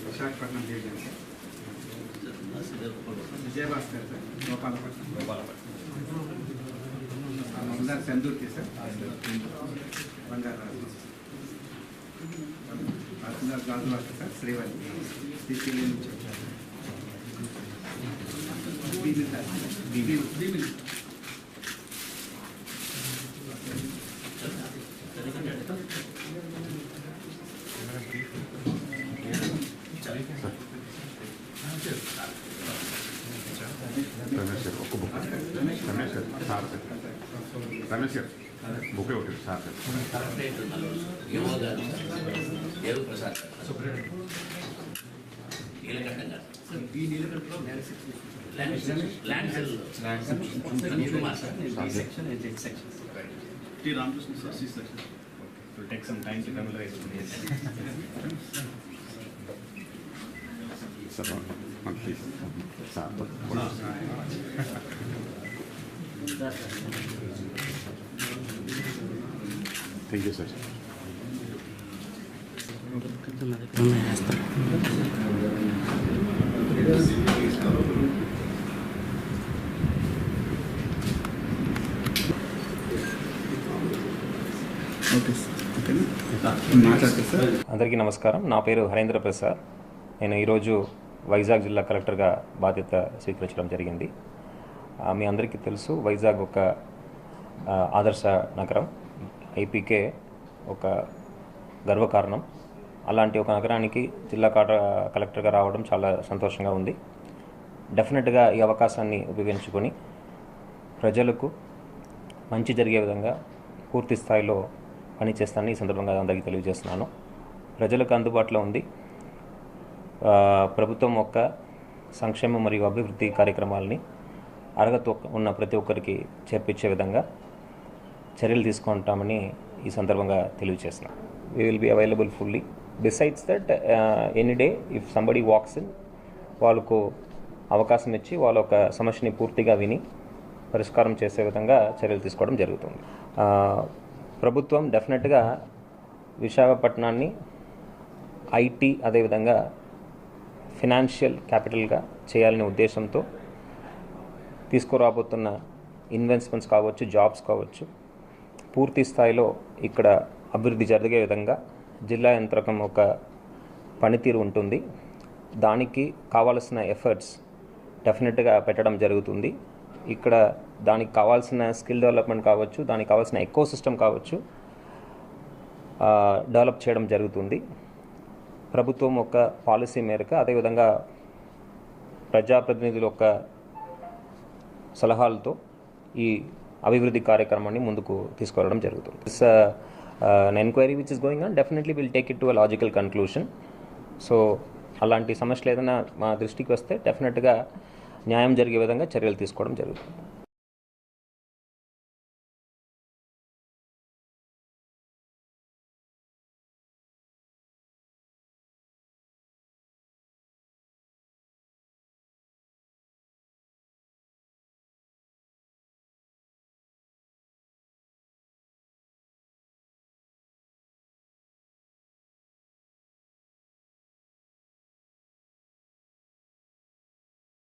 Visakhapatnam Vijayabhaskar sir Gopalapatnam Mandar సెందూర్కి sir Bangaraju Gajuwaka sir Srivalli Srishaili నుంచి వచ్చారు రమేష్ గారు బుకే ఒకటి sir Ramkrishna sir, C section. It will take some time to familiarize with this. Thank you, sir. Okay sir, ఓకేనా మాట్లాడతారు sir. అందరికీ నమస్కారం. నా పేరు హరేంద్ర ప్రసాద్. నేను ఈరోజు వైజాగ్ జిల్లా కలెక్టర్గా బాధ్యత స్వీకరించడం జరిగింది. మీ అందరికీ తెలుసు, వైజాగ్ ఒక ఆదర్శ నగరం, ఐపీకే ఒక గర్వకారణం. అలాంటి ఒక నగరానికి జిల్లా కలెక్టర్గా రావడం చాలా సంతోషంగా ఉంది. డెఫినెట్గా ఈ అవకాశాన్ని ఉపయోగించుకొని ప్రజలకు మంచి జరిగే విధంగా పూర్తి స్థాయిలో పనిచేస్తానని ఈ సందర్భంగా అందరికీ తెలియజేస్తున్నాను. ప్రజలకు అందుబాటులో ఉంది. ప్రభుత్వం యొక్క సంక్షేమ మరియు అభివృద్ధి కార్యక్రమాలని అర్హత ఉన్న ప్రతి ఒక్కరికి చేర్పించే విధంగా చర్యలు తీసుకుంటామని ఈ సందర్భంగా తెలియజేస్తున్నాను. We will be available fully. Besides that any day if somebody walks in, వాళ్ళకు అవకాశం ఇచ్చి వాళ్ళ ఒక సమస్యని పూర్తిగా విని పరిష్కారం చేసే విధంగా చర్యలు తీసుకోవడం జరుగుతుంది. ప్రభుత్వం డెఫినెట్గా విశాఖపట్నాన్ని ఐటీ అదేవిధంగా ఫినాన్షియల్ క్యాపిటల్గా చేయాలనే ఉద్దేశంతో తీసుకురాబోతున్న ఇన్వెస్ట్మెంట్స్ కావచ్చు, జాబ్స్ కావచ్చు, పూర్తి స్థాయిలో ఇక్కడ అభివృద్ధి జరిగే విధంగా జిల్లా యంత్రకం ఒక పనితీరు ఉంటుంది. దానికి కావాల్సిన ఎఫర్ట్స్ డెఫినెట్గా పెట్టడం జరుగుతుంది. ఇక్కడ దానికి కావాల్సిన స్కిల్ డెవలప్మెంట్ కావచ్చు, దానికి కావాల్సిన ఎకో సిస్టమ్ కావచ్చు, డెవలప్ చేయడం జరుగుతుంది. ప్రభుత్వం ఒక పాలసీ మేరకు, అదేవిధంగా ప్రజాప్రతినిధుల యొక్క సలహాలతో ఈ అభివృద్ధి కార్యక్రమాన్ని ముందుకు తీసుకువెళ్ళడం జరుగుతుంది. This an enquiry which is going on, definitely will take it to a logical conclusion. So అలాంటి సమస్యలు ఏదైనా మా దృష్టికి వస్తే డెఫినెట్గా న్యాయం జరిగే విధంగా చర్యలు తీసుకోవడం జరుగుతుంది.